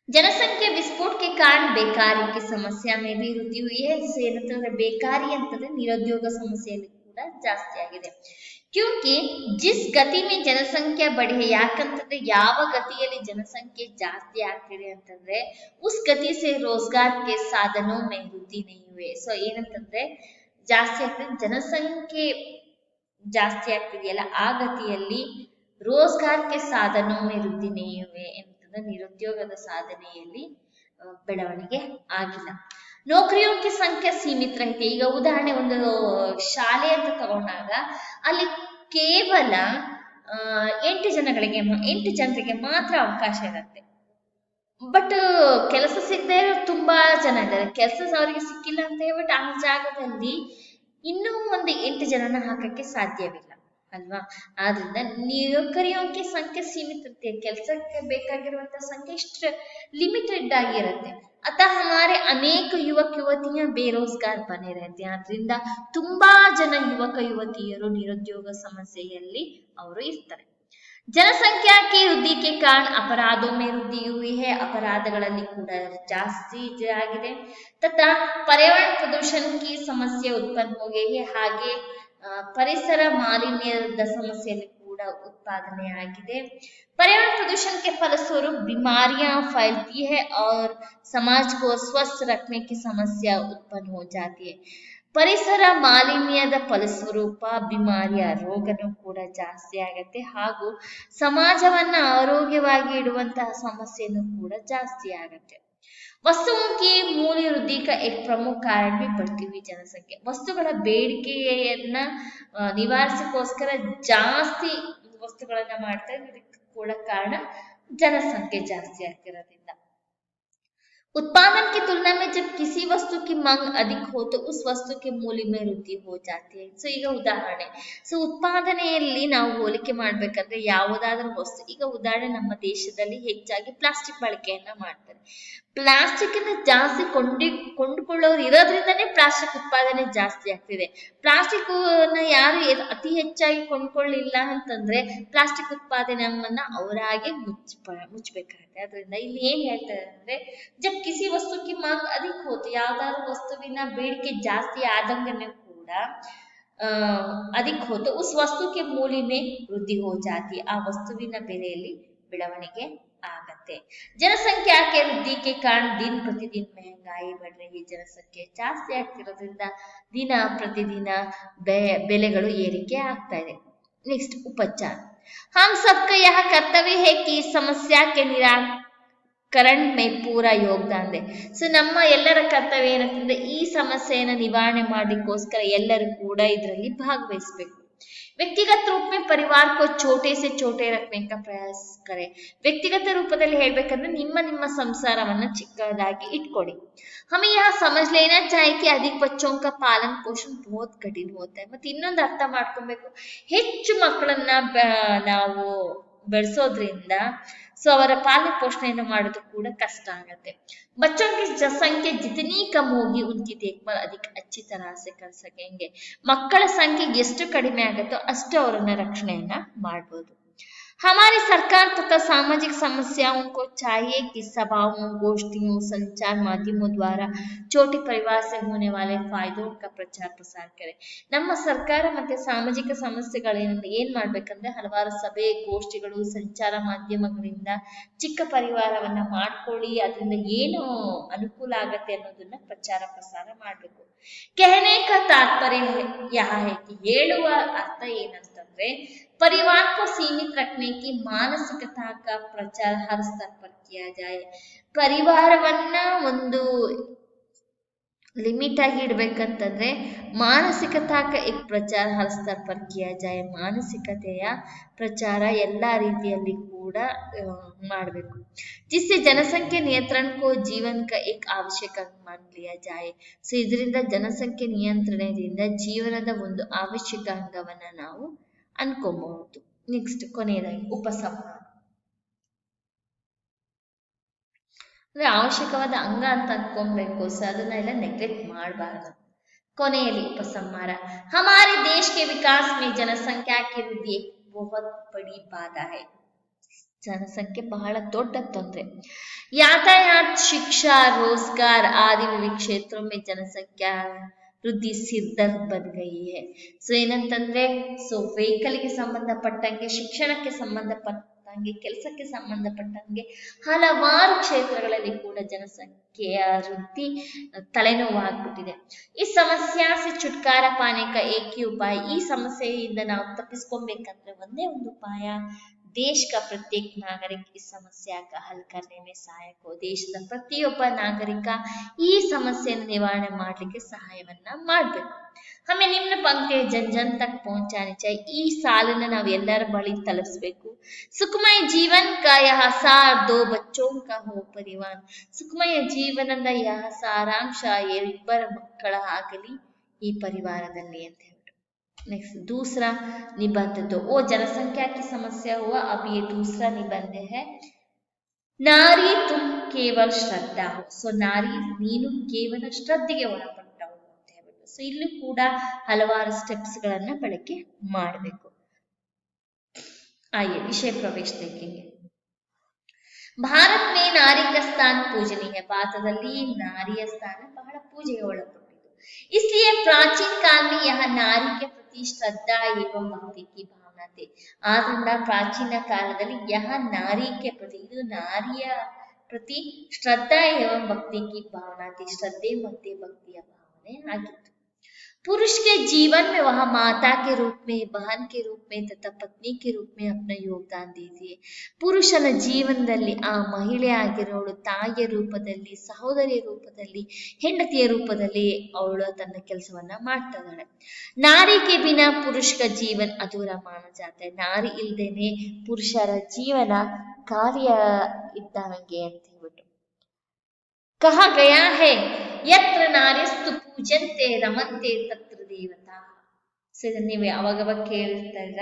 जनसंख्या विस्फोट के कारण बेकारी की समस्या में भी वृद्धि हुई है. ಏನಂತಂದ್ರೆ ಬೇಕಾರಿ ಅಂತಂದ್ರೆ ನಿರುದ್ಯೋಗ ಸಮಸ್ಯೆಯಲ್ಲಿ ಕೂಡ ಜಾಸ್ತಿ ಆಗಿದೆ. क्योंकि जिस गति में जनसंख्या बढ़ी है, ಯಾಕಂತಂದ್ರೆ ಯಾವ ಗತಿಯಲ್ಲಿ ಜನಸಂಖ್ಯೆ ಜಾಸ್ತಿ ಆಗ್ತಿದೆ ಅಂತಂದ್ರೆ उस गति से रोजगार के साधनों में वृद्धि नहीं हुए. ಸೊ ಏನಂತಂದ್ರೆ ಜಾಸ್ತಿ ಆಗ್ತದೆ, ಜನಸಂಖ್ಯೆ ಜಾಸ್ತಿ ಆಗ್ತಿದೆಯಲ್ಲ ಆ ಗತಿಯಲ್ಲಿ ರೋಜ್ಗಾರ್ ಕೆ ಸಾಧನೋ ಮೇ ವೃದ್ಧಿ नहीं हुए, ನಿರುದ್ಯೋಗದ ಸಾಧನೆಯಲ್ಲಿ ಬೆಳವಣಿಗೆ ಆಗಿಲ್ಲ. ನೌಕರಿಯೋ ಕಿ ಸಂಖ್ಯೆ ಸೀಮಿತ ರಹಿತೆ. ಈಗ ಉದಾಹರಣೆ ಒಂದು ಶಾಲೆ ಅಂತ ತಗೊಂಡಾಗ ಅಲ್ಲಿ ಕೇವಲ 8 ಜನರಿಗೆ ಮಾತ್ರ ಅವಕಾಶ ಇರುತ್ತೆ. ಬಟ್ ಕೆಲಸ ಸಿಗದೆ ತುಂಬಾ ಜನ ಇದ್ದಾರೆ, ಕೆಲಸ ಅವರಿಗೆ ಸಿಕ್ಕಿಲ್ಲ ಅಂತ ಹೇಳ್ಬಿಟ್ಟು ಆ ಜಾಗದಲ್ಲಿ ಇನ್ನೂ ಒಂದು 8 ಜನನ ಹಾಕಕ್ಕೆ ಸಾಧ್ಯವಿಲ್ಲ ಅಲ್ವಾ. ಆದ್ರಿಂದ ನೌಕರಿಯೋಂಕಿ ಸಂಖ್ಯೆ ಸೀಮಿತ ಇರುತ್ತೆ, ಕೆಲಸಕ್ಕೆ ಬೇಕಾಗಿರುವಂತಹ ಸಂಖ್ಯೆ ಇಷ್ಟು ಲಿಮಿಟೆಡ್ ಆಗಿರುತ್ತೆ. ಅತಃ ಹಮಾರೆ ಅನೇಕ ಯುವಕ ಯುವತಿಯ ಬೇರೋಜ್ಗಾರ್ ಬನೆ रहते हैं. ಆದ್ರಿಂದ ತುಂಬಾ ಜನ ಯುವಕ ಯುವತಿಯರು ನಿರುದ್ಯೋಗ ಸಮಸ್ಯೆಯಲ್ಲಿ ಅವರು ಇರ್ತಾರೆ. ಜನಸಂಖ್ಯಾ ಕೆ ವೃದ್ಧಿ ಕೆ ಕಾರಣ ಅಪರಾಧೋ ಮೇ ವೃದ್ಧಿ ಹುಯಿ ಹೈ, ಅಪರಾಧಗಳಲ್ಲಿ ಕೂಡ ಜಾಸ್ತಿ ಆಗಿದೆ. ತಥಾ पर्यावरण प्रदूषण की ಸಮಸ್ಯೆ ಉತ್ಪನ್ನ हो गई है. ಹಾಗೆ ಪರಿಸರ ಮಾಲಿನ್ಯದ ಸಮಸ್ಯೆಯಲ್ಲಿ ಕೂಡ ಉತ್ಪಾದನೆ ಆಗಿದೆ. पर्यावरण प्रदूषण के फलस्वरूप बीमारियां फैलती है और समाज को स्वस्थ रखने की समस्या उत्पन्न हो जाती है. ಪರಿಸರ ಮಾಲಿನ್ಯದ ಫಲಸ್ವರೂಪ ಬಿಮಾರಿಯ ರೋಗನೂ ಕೂಡ ಜಾಸ್ತಿ ಆಗತ್ತೆ, ಹಾಗೂ ಸಮಾಜವನ್ನ ಆರೋಗ್ಯವಾಗಿ ಇಡುವಂತಹ ಸಮಸ್ಯೆನೂ ಕೂಡ ಜಾಸ್ತಿ ಆಗತ್ತೆ. वस्तुओं की मूल्य वृद्धि का एक प्रमुख कारण भी बढ़ती हुई जनसंख्ಯೆ. ವಸ್ತುಗಳ ಬೇಡಿಕೆಯನ್ನ ನಿವಾರಿಸೋಸ್ಕರ ಜಾಸ್ತಿ ವಸ್ತುಗಳನ್ನ ಮಾಡ್ತಾ ಇದಕ್ಕೆ ಕೂಡ ಕಾರಣ ಜನಸಂಖ್ಯೆ ಜಾಸ್ತಿ ಆಗ್ತಿರೋದ್ರಿಂದ. उत्पादन की तुलना में जब किसी वस्तु की मांग अधिक हो तो उस वस्तु के मूल्य में वृद्धि हो जाती है. ಸೊ ಈಗ ಉದಾಹರಣೆ, ಸೊ ಉತ್ಪಾದನೆಯಲ್ಲಿ ನಾವು ಹೋಲಿಕೆ ಮಾಡ್ಬೇಕಂದ್ರೆ ಯಾವುದಾದ್ರೂ ವಸ್ತು, ಈಗ ಉದಾಹರಣೆ ನಮ್ಮ ದೇಶದಲ್ಲಿ ಹೆಚ್ಚಾಗಿ ಪ್ಲಾಸ್ಟಿಕ್ ಬಳಕೆಯನ್ನ ಮಾಡ್ತಾರೆ. ಪ್ಲಾಸ್ಟಿಕ್ ಅನ್ನ ಜಾಸ್ತಿ ಕೊಂಡುಕೊಳ್ಳೋರು ಇರೋದ್ರಿಂದನೇ ಪ್ಲಾಸ್ಟಿಕ್ ಉತ್ಪಾದನೆ ಜಾಸ್ತಿ ಆಗ್ತಿದೆ. ಪ್ಲಾಸ್ಟಿಕ್ ಯಾರು ಅತಿ ಹೆಚ್ಚಾಗಿ ಕೊಂಡ್ಕೊಳ್ಳಿಲ್ಲ ಅಂತಂದ್ರೆ ಪ್ಲಾಸ್ಟಿಕ್ ಉತ್ಪಾದನೆಯನ್ನ ಅವರಾಗೆ ಮುಚ್ಚಬೇಕಾಗುತ್ತೆ. ಅದರಿಂದ ಇಲ್ಲಿ ಏನ್ ಹೇಳ್ತಾರೆ ಅಂದ್ರೆ, ಜಬ್ ಕಿಸಿ ವಸ್ತು ಕಿ ಮಾಂಗ್ ಅಧಿಕ್ ಹೋತು, ಯಾವ್ದಾದ್ರು ವಸ್ತುವಿನ ಬೇಡಿಕೆ ಜಾಸ್ತಿ ಆದಂಗನೆ ಕೂಡ ಅಧಿಕ್ ಹೋತು ಉಸ್ ವಸ್ತು ಕೆ ಮೂಲ್ಯ ಮೇ ವೃದ್ಧಿ ಹೋ ಜಾತಿ, ಆ ವಸ್ತುವಿನ ಬೆಲೆಯಲ್ಲಿ ಬೆಳವಣಿಗೆ ಆಗತ್ತೆ. ಜನಸಂಖ್ಯಾ ಕೆ ವೃದ್ಧಿ ಕೆ ಕಾರಣ ದಿನ ಪ್ರತಿದಿನ महंगाई बढ़ रही है. ಜನಸಂಖ್ಯೆ ಜಾಸ್ತಿ ಆಗ್ತಿರೋದ್ರಿಂದ ದಿನ ಪ್ರತಿದಿನ ಬೆಲೆಗಳು ಏರಿಕೆ ಆಗ್ತಾ ಇದೆ. ನೆಕ್ಸ್ಟ್ उपचार. हम सबका यह कर्तव्य है कि इस समस्या के निराकरण में पूरा योगदान दे. ಸೊ ನಮ್ಮ ಎಲ್ಲರ ಕರ್ತವ್ಯ ಏನಂತಂದ್ರೆ ಈ ಸಮಸ್ಯೆಯನ್ನು ನಿವಾರಣೆ ಮಾಡಲಿಕ್ಕೋಸ್ಕರ ಎಲ್ಲರೂ ಕೂಡ ಇದರಲ್ಲಿ ಭಾಗವಹಿಸಬೇಕು. व्यक्तिगत रूप में परिवार को छोटे से छोटे रखने का प्रयास करें. व्यक्तिगत ರೂಪದಲ್ಲಿ ಹೇಳ್ಬೇಕಂದ್ರೆ ನಿಮ್ಮ ಸಂಸಾರವನ್ನ ಚಿಕ್ಕದಾಗಿ ಇಟ್ಕೊಳ್ಳಿ. हमें यह समझ लेना चाहिए कि अधिक बच्चों का पालन पोषण बहुत कठिन होता है. ಮತ್ತೆ ಇನ್ನೊಂದು ಅರ್ಥ ಮಾಡ್ಕೊಬೇಕು, ಹೆಚ್ಚು ಮಕ್ಕಳನ್ನ ನಾವು ಬೆಳೆಸೋದ್ರಿಂದ ಸೊ ಅವರ ಪಾಲನೆ ಪೋಷಣೆಯನ್ನು ಮಾಡೋದು ಕೂಡ ಕಷ್ಟ ಆಗತ್ತೆ. बच्चों की संख्या जितनी कम होगी उनकी देखभाल अधिक अच्छी तरह से कर सकेंगे. ಮಕ್ಕಳ ಸಂಖ್ಯೆ ಎಷ್ಟು ಕಡಿಮೆ ಆಗುತ್ತೋ ಅಷ್ಟು ಅವರನ್ನ ರಕ್ಷಣೆಯನ್ನ ಮಾಡಬಹುದು. हमारी सरकार तथा सामाजिक समस्याओं को चाहिए कि सभाओं, गोष्ठियों, संचार माध्यमों द्वारा छोटे परिवार से होने वाले फायदों का प्रचार प्रसार करे. ನಮ್ಮ ಸರ್ಕಾರ ಮತ್ತೆ ಸಾಮಾಜಿಕ ಸಮಸ್ಯೆಗಳೇನಿದೆ ಏನ್ ಮಾಡ್ಬೇಕಂದ್ರೆ ಹಲವಾರು ಸಭೆ, ಗೋಷ್ಠಿಗಳು, ಸಂಚಾರ ಮಾಧ್ಯಮಗಳಿಂದ ಚಿಕ್ಕ ಪರಿವಾರವನ್ನ ಮಾಡ್ಕೊಳ್ಳಿ, ಅದರಿಂದ ಏನು ಅನುಕೂಲ ಆಗತ್ತೆ ಅನ್ನೋದನ್ನ ಪ್ರಚಾರ ಪ್ರಸಾರ ಮಾಡ್ಬೇಕು. कहने का तात्पर्य यह है कि ಹೇಳುವ ಅರ್ಥ ಏನಂತಂದ್ರೆ परिवार को सीमित रखने की मानसिकता का प्रचार हर स्तर पर किया जाए. ಪರಿವಾರವನ್ನ ಒಂದು ಲಿಮಿಟ್ ಆಗಿ ಇಡ್ಬೇಕಂತಂದ್ರೆ ಮಾನಸಿಕತಾ ಏಕ್ ಪ್ರಚಾರ ಹರ್ ಸ್ತರ ಪರ್ ಕಿಯಾ ಜಾಯೆ, ಮಾನಸಿಕತೆಯ ಪ್ರಚಾರ ಎಲ್ಲಾ ರೀತಿಯಲ್ಲಿ ಕೂಡ ಮಾಡಬೇಕು. ಜಿಸ್ಸೆ ಜನಸಂಖ್ಯೆ ನಿಯಂತ್ರಣ ಕೋ ಜೀವನ ಕಾ ಏಕ್ ಅವಶ್ಯಕ ಮಾನ್ ಲಿಯಾ ಜಾಯೆ. ಸೊ ಇದರಿಂದ ಜನಸಂಖ್ಯೆ ನಿಯಂತ್ರಣದಿಂದ ಜೀವನದ ಒಂದು ಅವಶ್ಯಕ ಅಂಗವನ್ನ ನಾವು ಅನ್ಕೋಬಹುದು. ನೆಕ್ಸ್ಟ್ ಕೊನೆಯದಾಗಿ ಉಪಸಂಹಾರ ಅಂದ್ರೆ ಅವಶ್ಯಕವಾದ ಅಂಗ ಅಂತ ಅನ್ಕೊಬೇಕು. ಸೊ ಅದನ್ನೆಲ್ಲ ನೆಗ್ಲೆಕ್ಟ್ ಮಾಡಬಾರದು. ಕೊನೆಯಲ್ಲಿ ಉಪಸಂಹಾರ. हमारे देश के विकास में जनसंख्या की वृद्धि एक बहुत बड़ी बाधा है. ಜನಸಂಖ್ಯೆ ಬಹಳ ದೊಡ್ಡ ತೊಂದರೆ. यातायात, शिक्षा, रोजगार आदि विविध क्षेत्रों में जनसंख्या ವೃದ್ಧಿ ಸಿರ್ದರ್ದ್ ಬನ್ ಗಯಿ ಹೈ. ಸೊ ಏನಂತಂದ್ರೆ ಸೊ ವೆಹಿಕಲ್ಗೆ ಸಂಬಂಧಪಟ್ಟಂಗೆ, ಶಿಕ್ಷಣಕ್ಕೆ ಸಂಬಂಧಪಟ್ಟಂಗೆ, ಕೆಲಸಕ್ಕೆ ಸಂಬಂಧಪಟ್ಟಂಗೆ ಹಲವಾರು ಕ್ಷೇತ್ರಗಳಲ್ಲಿ ಕೂಡ ಜನಸಂಖ್ಯೆಯ ವೃದ್ಧಿ ತಲೆನೋವಾಗ್ಬಿಟ್ಟಿದೆ. ಈ ಸಮಸ್ಯೆ ಸೆ ಚುಟ್ಕಾರ ಪಾನೆ ಕಾ ಏಕ್ ಹಿ ಉಪಾಯ. ಈ ಸಮಸ್ಯೆಯಿಂದ ನಾವು ತಪ್ಪಿಸ್ಕೊಬೇಕಂದ್ರೆ ಒಂದೇ ಒಂದು ಉಪಾಯ, देश का प्रत्येक नागरिक इस समस्या का हल करने में सहायक हो. ದೇಶದ ಪ್ರತಿಯೊಬ್ಬ ನಾಗರಿಕ ಈ ಸಮಸ್ಯೆಯನ್ನು ನಿವಾರಣೆ ಮಾಡಲಿಕ್ಕೆ ಸಹಾಯವನ್ನ ಮಾಡಬೇಕು. हमें निम्न पंक्ति जन जन तक पहुंचानी चाहिए. ಈ ಸಾಲನ್ನ ನಾವು ಎಲ್ಲರ ಬಳಿ ತಲುಪಿಸಬೇಕು. सुखमय जीवन का यह सार दो बच्चों का हो परिवार. ಸುಖಮಯ ಜೀವನದ ಯಹ ಸಾರಾಂಶ ಇಬ್ಬರ ಮಕ್ಕಳ ಆಗಲಿ ಈ ಪರಿವಾರದಲ್ಲಿ ಅಂತ. नेक्स्ट दूसरा निबंध. तो वो जनसंख्या की समस्या हुआ. अब ये दूसरा निबंध है, नारी तुम केवल श्रद्धा हो. ಸೊ ನಾರಿ ನೀನು ಕೇವಲ ಶ್ರದ್ಧೆಗೆ ಒಳಪಟ್ಟವಳು ಅಂತ ಹೇಳ್ಬಿಟ್ಟು. ಸೊ ಇಲ್ಲೂ ಕೂಡ ಹಲವಾರು ಸ್ಟೆಪ್ಸ್ ಗಳನ್ನ ಬಳಕೆ ಮಾಡಬೇಕು. आइए विषय प्रवेश देखेंगे. ಭಾರತ में नारी का स्थान पूजनीय है. ಭಾರತದಲ್ಲಿ ನಾರಿಯ ಸ್ಥಾನ ಬಹಳ ಪೂಜೆಗೆ ಒಳಪಟ್ಟಿದೆ. इसलिए प्राचीन काल में यह नारी के प्रति श्रद्धा एवं भक्ति की भावना थी. ಆದ್ರಿಂದ ಪ್ರಾಚೀನ ಕಾಲದಲ್ಲಿ ಯಹ ನಾರಿಗೆ ಪ್ರತಿ, ಇದು ನಾರಿಯ ಪ್ರತಿ ಶ್ರದ್ಧಾ ಏವಂ ಭಕ್ತಿ ಕಿ ಭಾವನಾ ಥಿ, ಶ್ರದ್ಧೆ ಮತ್ತೆ ಭಕ್ತಿಯ ಭಾವನೆ ಆಗಿತ್ತು. पुरुष के जीवन में वह माता के रूप में, बहन के रूप में तथा पत्नी के रूप में अपना योगदाನ ನೀಡಿದೆ. ಪುರುಷನ ಜೀವನದಲ್ಲಿ ಆ ಮಹಿಳೆ ಆಗಿರೋಳು ತಾಯಿಯ ರೂಪದಲ್ಲಿ, ಸಹೋದರಿಯ ರೂಪದಲ್ಲಿ, ಹೆಂಡತಿಯ ರೂಪದಲ್ಲಿ ಅವಳು ತನ್ನ ಕೆಲಸವನ್ನ ಮಾಡ್ತಾ ಇದ್ದಾಳೆ. ನಾರಿ ಕೆ ಬಿನಾ ಪುರುಷ का जीवन अधूरा माना जाता है. ನಾರಿ ಇಲ್ದೇನೆ ಪುರುಷರ ಜೀವನ ಕಾರ್ಯ ಇದ್ದಂಗೆ ಅಂತ ಹೇಳ್ಬಿಟ್ಟು कहा गया है यत्र नार्यस्तु पूजन्ते रमन्ते तत्र देवता. ಸೊ ಇದನ್ನ ನೀವು ಅವಾಗವಾಗ ಕೇಳ್ತಾ ಇದ್ರ.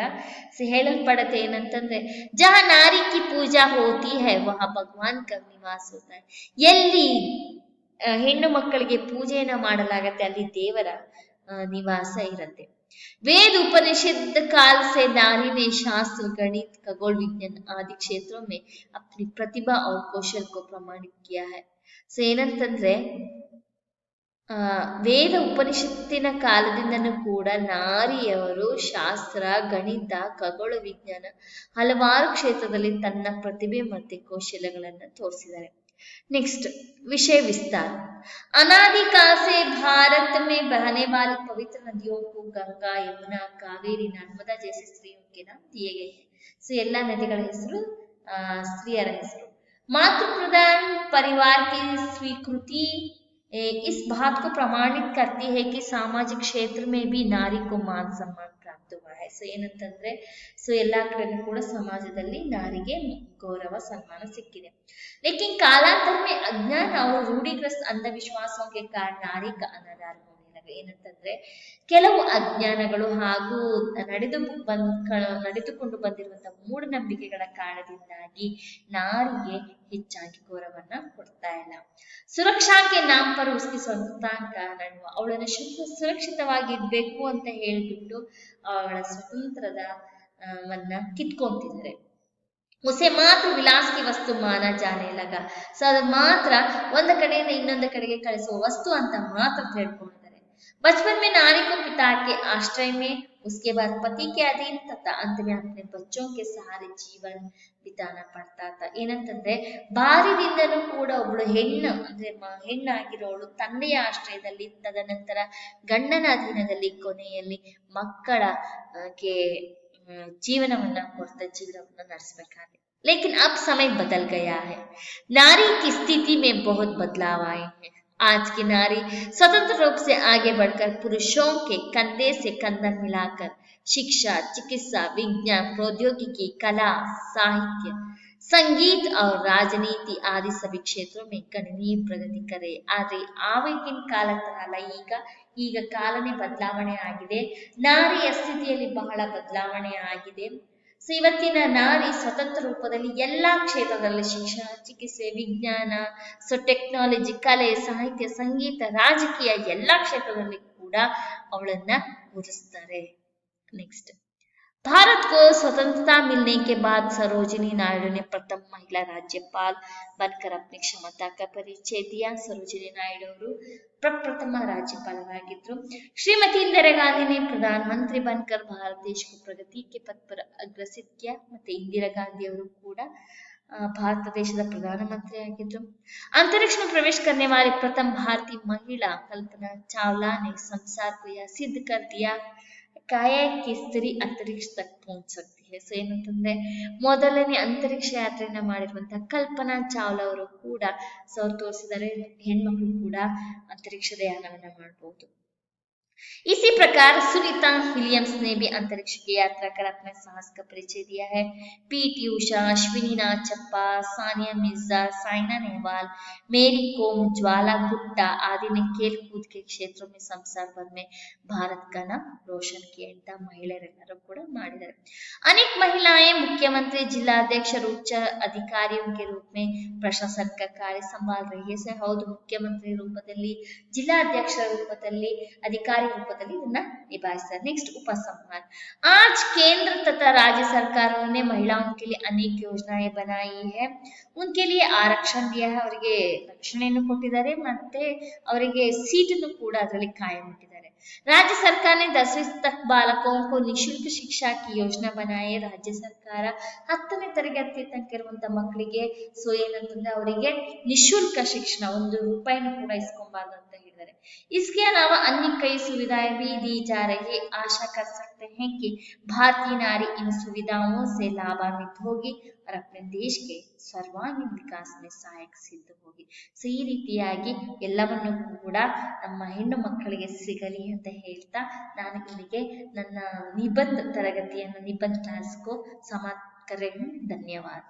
ಸೊ ಹೇಳಲ್ಪಡತ್ತೆ ಏನಂತಂದ್ರೆ ಜಹ ನಾರಿ ಕಿ ಪೂಜಾ ಹೋತಿ ಹೈ ವಹ ಭಗವಾನ್ ಕ ನಿವಾಸ ಹೋತಾ ಹೈ. ಎಲ್ಲಿ ಹೆಣ್ಣು ಮಕ್ಕಳಿಗೆ ಪೂಜೆಯನ್ನ ಮಾಡಲಾಗತ್ತೆ ಅಲ್ಲಿ ದೇವರ ನಿವಾಸ ಇರತ್ತೆ. वेद उपनिषद काल से नारी ने शास्त्र, गणित, खगोल विज्ञान आदि क्षेत्रों में अपनी प्रतिभा और कौशल को प्रमाणित किया है. ಸೊ ಏನಂತಂದ್ರೆ ವೇದ ಉಪನಿಷತ್ತಿನ ಕಾಲದಿಂದನೂ ಕೂಡ ನಾರಿಯವರು ಶಾಸ್ತ್ರ, ಗಣಿತ, ಖಗೋಳ ವಿಜ್ಞಾನ ಹಲವಾರು ಕ್ಷೇತ್ರದಲ್ಲಿ ತನ್ನ ಪ್ರತಿಭೆ ಮತ್ತೆ ಕೌಶಲ್ಯಗಳನ್ನ ತೋರಿಸಿದ್ದಾರೆ. नेक्स्ट विषय विस्तार. अनादिकाल से भारत में बहने वाली पवित्र नदियों को गंगा, यमुना, कावेरी, नर्मदा जैसे स्त्रियों के नाम दिए गए हैं. ಸೊ ಎಲ್ಲ ನದಿಗಳ ಹೆಸರು ಸ್ತ್ರೀಯರ ಹೆಸರು. मातृ प्रधान परिवार की स्वीकृति इस बात को प्रमाणित करती है कि सामाजिक क्षेत्र में भी नारी को मान सम्मान प्राप्त हुआ है. ಸೊ ಏನಂತಂದ್ರೆ ಸೊ ಎಲ್ಲಾ ಕಡೆನೂ ಕೂಡ ಸಮಾಜದಲ್ಲಿ ನಾರಿಗೆ गौरव सम्मान सिक्किದೆ. लेकिन कालांतर में अज्ञान और रूढ़िग्रस्त अंधविश्वासों के कारण नारी का अनादर होने लगा. ಏನಂತಂದ್ರೆ ಕೆಲವು ಅಜ್ಞಾನಗಳು ಹಾಗೂ ನಡೆದುಕೊಂಡು ಬಂದಿರುವಂತಹ ಮೂಢನಂಬಿಕೆಗಳ ಕಾರಣದಿಂದಾಗಿ ನಾರಿಗೆ ಹೆಚ್ಚಾಗಿ ಗೌರವವನ್ನ ಕೊಡ್ತಾ ಇಲ್ಲ. ಸುರಕ್ಷಾ ಕೆ ನಾಮ್ ಪರ್ ಉಸ್ಕಿ ಸ್ವತಂತ್ರತಾಂಕ ನಡುವ ಅವಳನ್ನ ಸುರಕ್ಷಿತವಾಗಿ ಇಡ್ಬೇಕು ಅಂತ ಹೇಳ್ಬಿಟ್ಟು ಅವಳ ಸ್ವತಂತ್ರದ ವನ್ನ ಕಿತ್ಕೊಂತಿದ್ದಾರೆ. उसे मात्र विलास की वस्तु माना जाने लगा. ಸೊ ಅದು ಮಾತ್ರ ಒಂದ ಕಡೆಯಿಂದ ಇನ್ನೊಂದ ಕಡೆಗೆ ಕಳಿಸುವ ವಸ್ತು ಅಂತ ಮಾತ್ರ ತಿಳ್ಕೊಂಡಿದ್ದಾರೆ. बचपन में नारी को पिता के आश्रय में, उसके बाद पति के अधीन तथा अंत में अपने बच्चों के सहारे जीवन बिताना पड़ता था. ಏನಂತಂದ್ರೆ ಬಾಲ್ಯದಿಂದಲೂ ಕೂಡ ಒಬ್ಳು ಹೆಣ್ಣು ಅಂದ್ರೆ ಹೆಣ್ಣಾಗಿರೋಳು ತಂದೆಯ ಆಶ್ರಯದಲ್ಲಿ, ತದನಂತರ ಗಂಡನ ಅಧೀನದಲ್ಲಿ, ಕೊನೆಯಲ್ಲಿ ಮಕ್ಕಳ जीवनवನ್ನ ಕೊಡ್ತಾ ಜೀವನವನ್ನ ನಡೆಸಬೇಕಾಗಿದೆ. लेकिन अब समय बदल गया है. नारी की स्थिति में बहुत बदलाव आए हैं. आज की नारी स्वतंत्र रूप से आगे बढ़कर पुरुषों के कंधे से कंधा मिलाकर शिक्षा, चिकित्सा, विज्ञान, प्रौद्योगिकी, कला, साहित्य, संगीत और राजनीति आदि सभी क्षेत्रों में गणनीय प्रगति करे. ಆದರೆ ಆವಾಗಿನ ಕಾಲ ತರ ಅಲ್ಲ, ಈಗ ಕಾಲನೇ ಬದಲಾವಣೆ ಆಗಿದೆ. ನಾರಿಯ ಸ್ಥಿತಿಯಲ್ಲಿ ಬಹಳ ಬದಲಾವಣೆ ಆಗಿದೆ. ಸೊ ಇವತ್ತಿನ ನಾರಿ ಸ್ವತಂತ್ರ ರೂಪದಲ್ಲಿ ಎಲ್ಲಾ ಕ್ಷೇತ್ರದಲ್ಲಿ ಶಿಕ್ಷಣ, ಚಿಕಿತ್ಸೆ, ವಿಜ್ಞಾನ, ಸೊ ಟೆಕ್ನಾಲಜಿ, ಕಲೆ, ಸಾಹಿತ್ಯ, ಸಂಗೀತ, ರಾಜಕೀಯ ಎಲ್ಲಾ ಕ್ಷೇತ್ರದಲ್ಲಿ ಕೂಡ ಅವಳನ್ನ ಗುರುತಿಸ್ತಾರೆ. नेक्स्ट भारत को स्वतंत्रता मिलने के बाद सरोजिनी नायडू ने प्रथम महिला राज्यपाल बनकर अपनी क्षमता का परिचय दिया. सरोजिनी नायडू ಅವರು प्रप्रथम राज्यपालरागिದ್ರು. श्रीमती इंदिरा गांधी ने प्रधानमंत्री बनकर भारत देश को प्रगति के पथ पर अग्रसित किया. ಮತ್ತೆ ಇಂದಿರಾ ಗಾಂಧಿ ಅವರು ಕೂಡ भारत ದೇಶದ ಪ್ರಧಾನಮಂತ್ರಿ ಆಗಿದ್ರು. अंतरिक्ष में प्रवेश करने वाली प्रथम भारतीय महिला कल्पना चावला ने संसार को यह सिद्ध कर दिया कि स्त्री अंतरिक्ष तक पहुंच सकती है. ಸೊ ಏನಂತಂದ್ರೆ ಮೊದಲನೇ ಅಂತರಿಕ್ಷ ಯಾತ್ರೆಯನ್ನ ಮಾಡಿರುವಂತಹ ಕಲ್ಪನಾ ಚಾವ್ಲಾ ಅವರು ಕೂಡ ತೋರಿಸಿದರೆ ಹೆಣ್ಮಕ್ಳು ಕೂಡ ಅಂತರಿಕ್ಷದ ಯಾನವನ್ನ ಮಾಡಬಹುದು. इसी प्रकार सुनीता विलियम्स ने भी अंतरिक्ष की यात्रा कर अपने साहस का परिचय दिया है. पीटी उषा, अश्विनी नाचप्पा, सानिया मिर्जा, साइना नेहवाल, मेरी कोम, ज्वाला गुट्टा आदि ने खेल कूद के क्षेत्रों में संसार भर में भारत का नाम रोशन किया ಅಂತ ಮಹಿಳೆಯರೆಲ್ಲರೂ ಕೂಡ ಮಾಡಿದ್ದಾರೆ. अनेक महिलाएं मुख्यमंत्री, जिलाध्यक्ष और उच्च अधिकारियों के रूप में प्रशासन का कार्य संभाल रही है. ಸೊ ಹೌದು, ಮುಖ್ಯಮಂತ್ರಿ ರೂಪದಲ್ಲಿ, ಜಿಲ್ಲಾಧ್ಯಕ್ಷರ ರೂಪದಲ್ಲಿ, अधिकारी रूपದಲ್ಲಿ ಇದನ್ನ निभाइस्ತಾರೆ. नेक्स्ट उपसंहार. आज केंद्र तथा राज्य सरकारों ने महिलाओं के लिए अनेक योजनाएं बनाई है. उनके लिए आरक्षण दिया है, ಅವರಿಗೆ ರಕ್ಷಣೆಯನ್ನು ಕೊಟ್ಟಿದ್ದಾರೆ ಮತ್ತೆ ಅವರಿಗೆ ಸೀಟನ್ನು ಕೂಡ ಅದರಲ್ಲಿ ಕಾಯಂ ಮಾಡಿದ್ದಾರೆ. राज्य सरकार ने 10वीं तक बालकों को निःशुल्क शिक्षा की योजना बनाई. राज्य ಸರ್ಕಾರ 10ನೇ ತರಗತಿ ತನಕ ಇರುವಂತ ಮಕ್ಕಳಿಗೆ ಸೊ ಏನಂತಂದ್ರೆ ಅವರಿಗೆ ನಿಶುಲ್ಕ ಶಿಕ್ಷಣ, 1 ರೂಪಾಯಿನೂ ಕೂಡ ಇಸ್ಕೊಂಬಾರ್ದು ಅಂತ ಹೇಳಿದ್ದಾರೆ. इದ್ದಾರೆ. इसके अलावा अन्य कई सुविधाएं भी दी जा रही है. आशा कर सकते हैं कि भारतीय नारी इन सुविधाओं से लाभान्वित होगी और अपने देश के सर्वांगीण विकास में सहायक सिದ್ಧ ಹೋಗಿ. ಸೊ ಈ ರೀತಿಯಾಗಿ ಎಲ್ಲವನ್ನು ಕೂಡ ನಮ್ಮ ಹೆಣ್ಣು ಮಕ್ಕಳಿಗೆ ಸಿಗಲಿ ಅಂತ ಹೇಳ್ತಾ ನಾನು ಇಲ್ಲಿಗೆ ನನ್ನ ನಿಬಂಧ ತರಗತಿಯನ್ನು ನಿಬಂಧ ಕ್ಲಾಸ್ಗೂ ಸಮಾಪ್ತ ಕರೆಯನ್ನು ಧನ್ಯವಾದ.